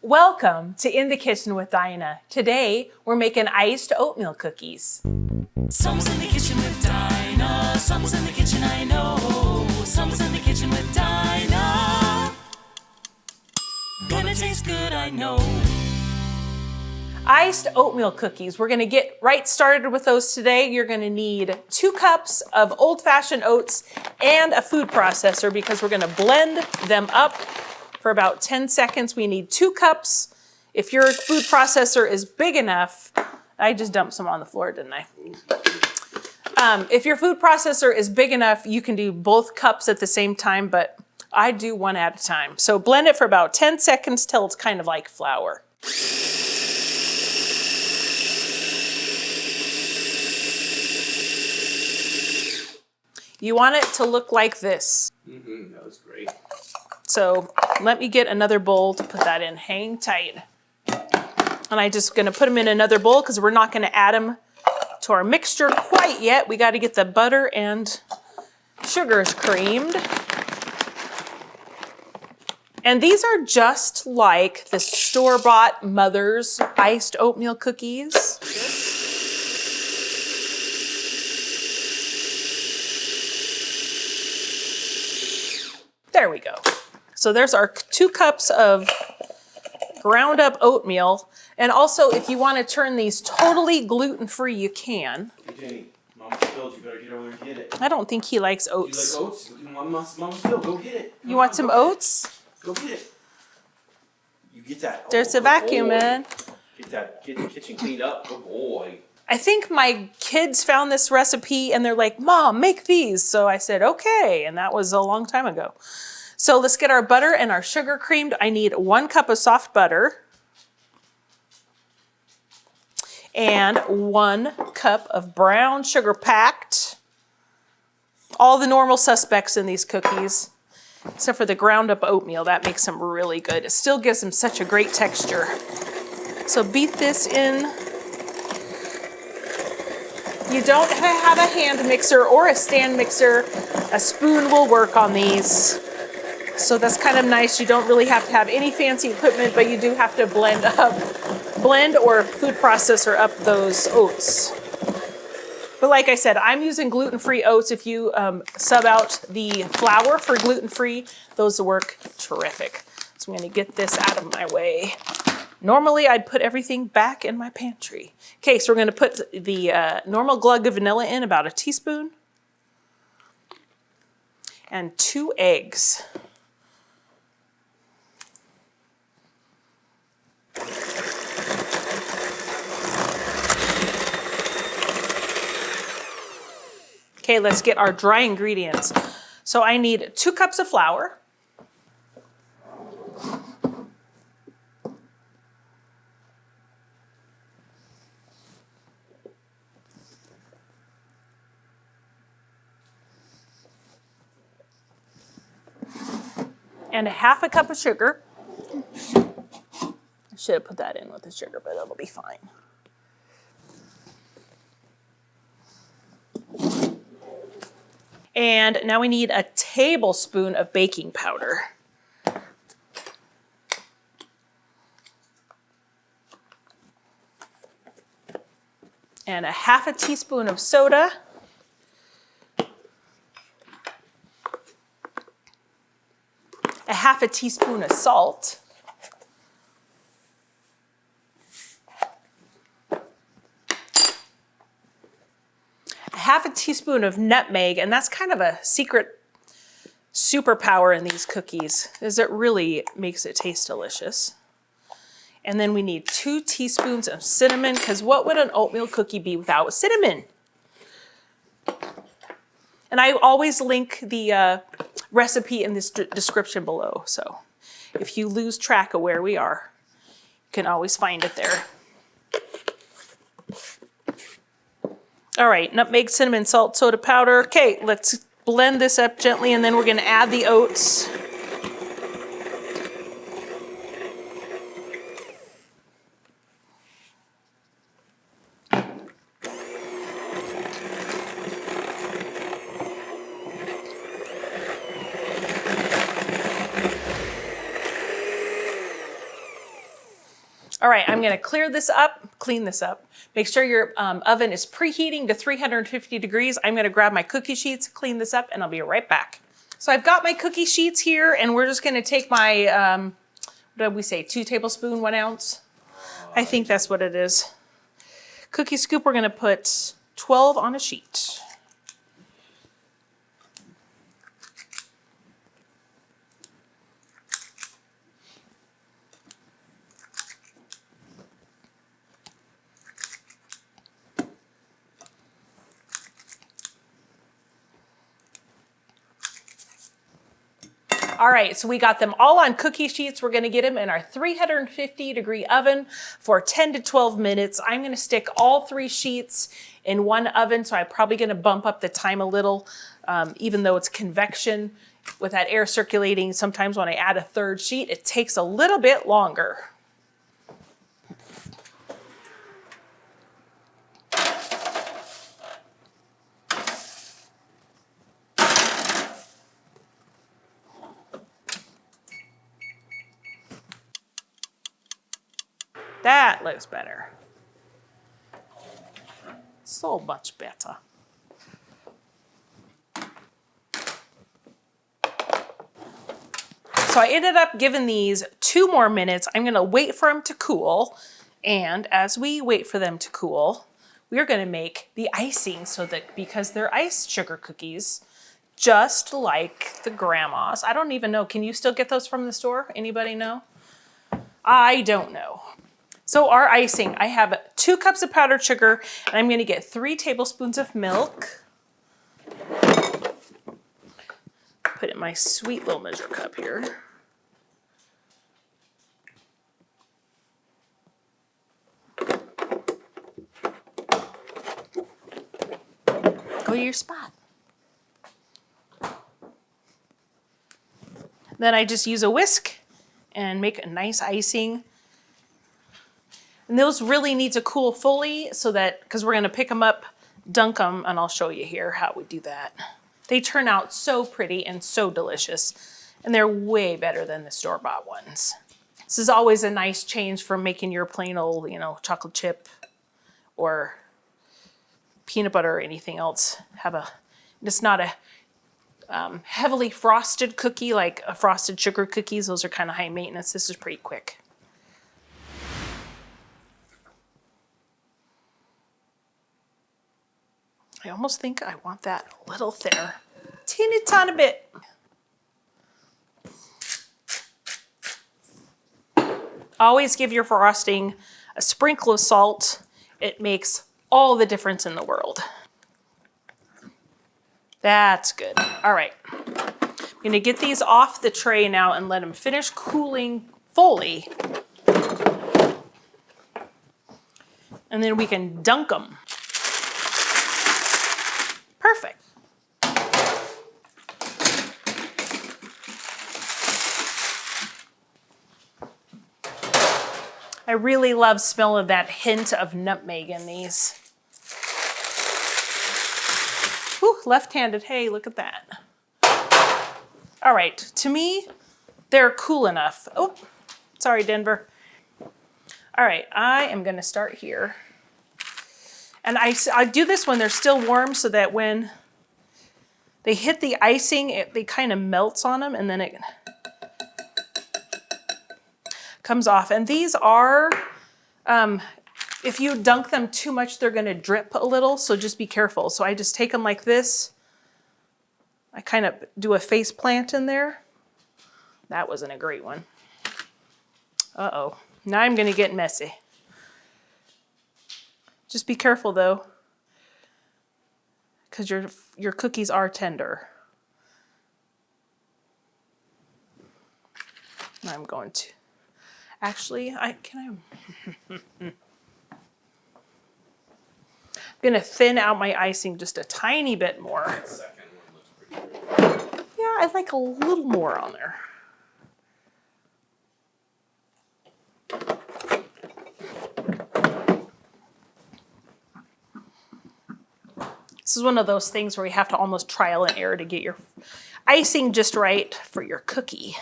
Welcome to In the Kitchen with Dinah. Today, we're making iced oatmeal cookies. Someone's in the kitchen with Dinah. Someone's in the kitchen, I know. Someone's in the kitchen with Dinah. Gonna taste good, I know. Iced oatmeal cookies. We're gonna get right started with those today. You're gonna need 2 cups of old-fashioned oats and a food processor because we're gonna blend them up for about 10 seconds. We need 2 cups. If your food processor is big enough, I just dumped some on the floor, didn't I? If your food processor is big enough, you can do both cups at the same time, but I do one at a time. So blend it for about 10 seconds till it's kind of like flour. You want it to look like this. That was great. So let me get another bowl to put that in. Hang tight. And I'm just gonna put them in another bowl because we're not gonna add them to our mixture quite yet. We gotta get the butter and sugars creamed. And these are just like the store-bought Mother's iced oatmeal cookies. There we go. So there's our 2 cups of ground up oatmeal. And also, if you want to turn these totally gluten-free, you can. Hey, Jenny, Mama spilled. You better get over there and get it. I don't think he likes oats. You like oats? Mama spilled. Go get it. You want some oats? Go get it. You get that. There's a vacuum, man. Get the kitchen cleaned up. Good boy. I think my kids found this recipe and they're like, Mom, make these. So I said, okay. And that was a long time ago. So let's get our butter and our sugar creamed. I need 1 cup of soft butter and 1 cup of brown sugar packed. All the normal suspects in these cookies, except for the ground up oatmeal. That makes them really good. It still gives them such a great texture. So beat this in. You don't have a hand mixer or a stand mixer. A spoon will work on these. So that's kind of nice. You don't really have to have any fancy equipment, but you do have to blend or food processor up those oats. But like I said, I'm using gluten-free oats. If you sub out the flour for gluten-free, those work terrific. So I'm gonna get this out of my way. Normally, I'd put everything back in my pantry. Okay, so we're gonna put the normal glug of vanilla in, about a teaspoon, and 2 eggs. Okay, let's get our dry ingredients. So I need 2 cups of flour. And a 1/2 cup of sugar. I should have put that in with the sugar, but it'll be fine. And now we need a tablespoon of baking powder. And a 1/2 teaspoon of soda. A 1/2 teaspoon of salt. A 1/2 teaspoon of nutmeg, and that's kind of a secret superpower in these cookies, is it really makes it taste delicious. And then we need 2 teaspoons of cinnamon, because what would an oatmeal cookie be without cinnamon? And I always link the recipe in this description below. So if you lose track of where we are, you can always find it there. All right, nutmeg, cinnamon, salt, soda powder. Okay, let's blend this up gently, and then we're gonna add the oats. All right, I'm gonna clean this up. Make sure your oven is preheating to 350 degrees. I'm gonna grab my cookie sheets, clean this up, and I'll be right back. So I've got my cookie sheets here, and we're just gonna take my, what did we say, 2 tablespoons, 1 ounce? I think that's what it is. Cookie scoop, we're gonna put 12 on a sheet. All right, so we got them all on cookie sheets. We're gonna get them in our 350 degree oven for 10 to 12 minutes. I'm gonna stick all 3 sheets in one oven, so I'm probably gonna bump up the time a little, even though it's convection. With that air circulating, sometimes when I add a 3rd sheet, it takes a little bit longer. That looks better. So much better. So I ended up giving these 2 more minutes. I'm gonna wait for them to cool. And as we wait for them to cool, we're gonna make the icing because they're ice sugar cookies, just like the grandma's. I don't even know, can you still get those from the store? Anybody know? I don't know. So our icing, I have 2 cups of powdered sugar, and I'm gonna get 3 tablespoons of milk. Put it in my sweet little measure cup here. Go to your spot. Then I just use a whisk and make a nice icing. And those really need to cool fully so that, because we're gonna pick them up, dunk them, and I'll show you here how we do that. They turn out so pretty and so delicious, and they're way better than the store-bought ones. This is always a nice change from making your plain old, chocolate chip or peanut butter or anything else. It's not a heavily frosted cookie like a frosted sugar cookies. Those are kind of high maintenance. This is pretty quick. I almost think I want that a little thinner. Teeny tiny bit. Always give your frosting a sprinkle of salt. It makes all the difference in the world. That's good. All right. I'm gonna get these off the tray now and let them finish cooling fully. And then we can dunk them. Perfect. I really love smelling that hint of nutmeg in these. Ooh, left-handed, hey, look at that. All right, to me, they're cool enough. Oh, sorry, Denver. All right, I am gonna start here. And I do this when they're still warm so that when they hit the icing, they kind of melts on them and then it comes off. And these are, if you dunk them too much, they're gonna drip a little, so just be careful. So I just take them like this. I kind of do a face plant in there. That wasn't a great one. Uh-oh, now I'm gonna get messy. Just be careful though, because your cookies are tender. I'm going to, actually, I'm gonna thin out my icing just a tiny bit more. That second one looks pretty good. Yeah, I'd like a little more on there. This is one of those things where you have to almost trial and error to get your icing just right for your cookie.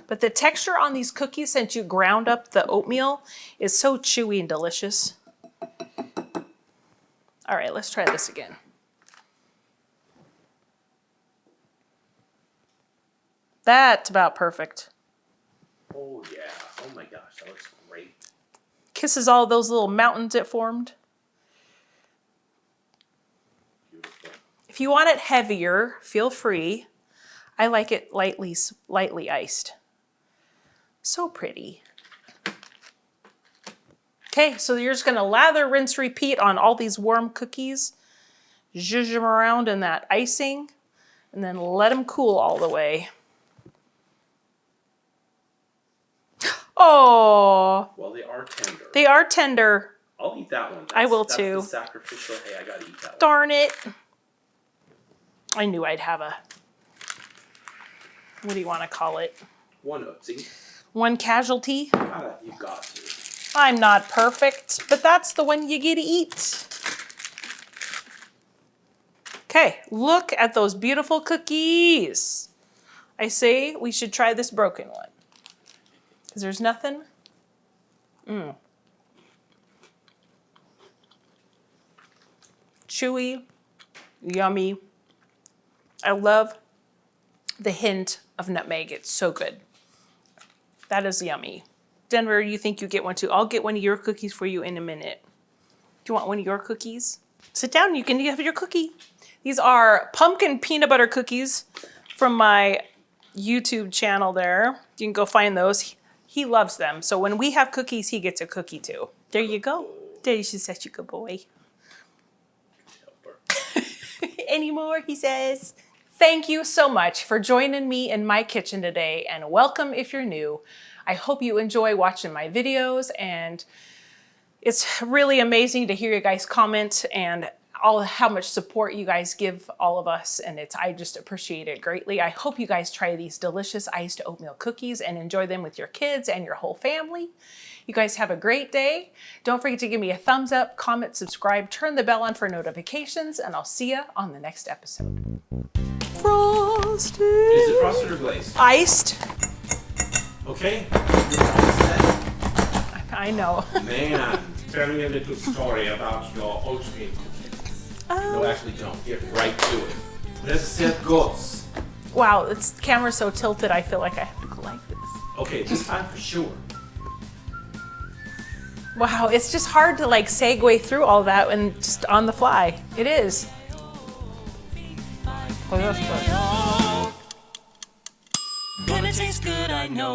But the texture on these cookies, since you ground up the oatmeal, is so chewy and delicious. All right, let's try this again. That's about perfect. Oh yeah. Oh my gosh, that looks great. Kisses all those little mountains it formed. Beautiful. If you want it heavier, feel free. I like it lightly iced. So pretty. Okay, so you're just gonna lather, rinse, repeat on all these warm cookies. Zhuzh them around in that icing, and then let them cool all the way. Oh, Well, they are tender. they are tender. I'll eat that one. I will that's too. The sacrificial. Hey, I gotta eat that one. Darn it. I knew I'd have a, what do you want to call it? One oatsy. One casualty? You got to. I'm not perfect, but that's the one you get to eat. Okay, look at those beautiful cookies. I say we should try this broken one. Because there's nothing. Chewy, yummy. I love the hint of nutmeg. It's so good. That is yummy. Denver, you think you get one too? I'll get one of your cookies for you in a minute. Do you want one of your cookies? Sit down, you can have your cookie. These are pumpkin peanut butter cookies from my YouTube channel there. You can go find those. He loves them. So when we have cookies, he gets a cookie too. There you go. There, she's such a good boy. Any more, he says. Thank you so much for joining me in my kitchen today, and welcome if you're new. I hope you enjoy watching my videos, and it's really amazing to hear you guys comment and how much support you guys give all of us, and I just appreciate it greatly. I hope you guys try these delicious iced oatmeal cookies and enjoy them with your kids and your whole family. You guys have a great day. Don't forget to give me a thumbs up, comment, subscribe, turn the bell on for notifications, and I'll see you on the next episode. Frosted. Is it frosted or glazed? Iced. Okay. You're all set. I know. Man, tell me a little story about your oatmeal cookies. No, actually don't. Get right to it. Let's set goals. Wow, the camera's so tilted, I feel like I have to go like this. Okay, this time for sure. Wow, it's just hard to like segue through all that and just on the fly. It is. Oh, that's good. Gonna taste good, I know.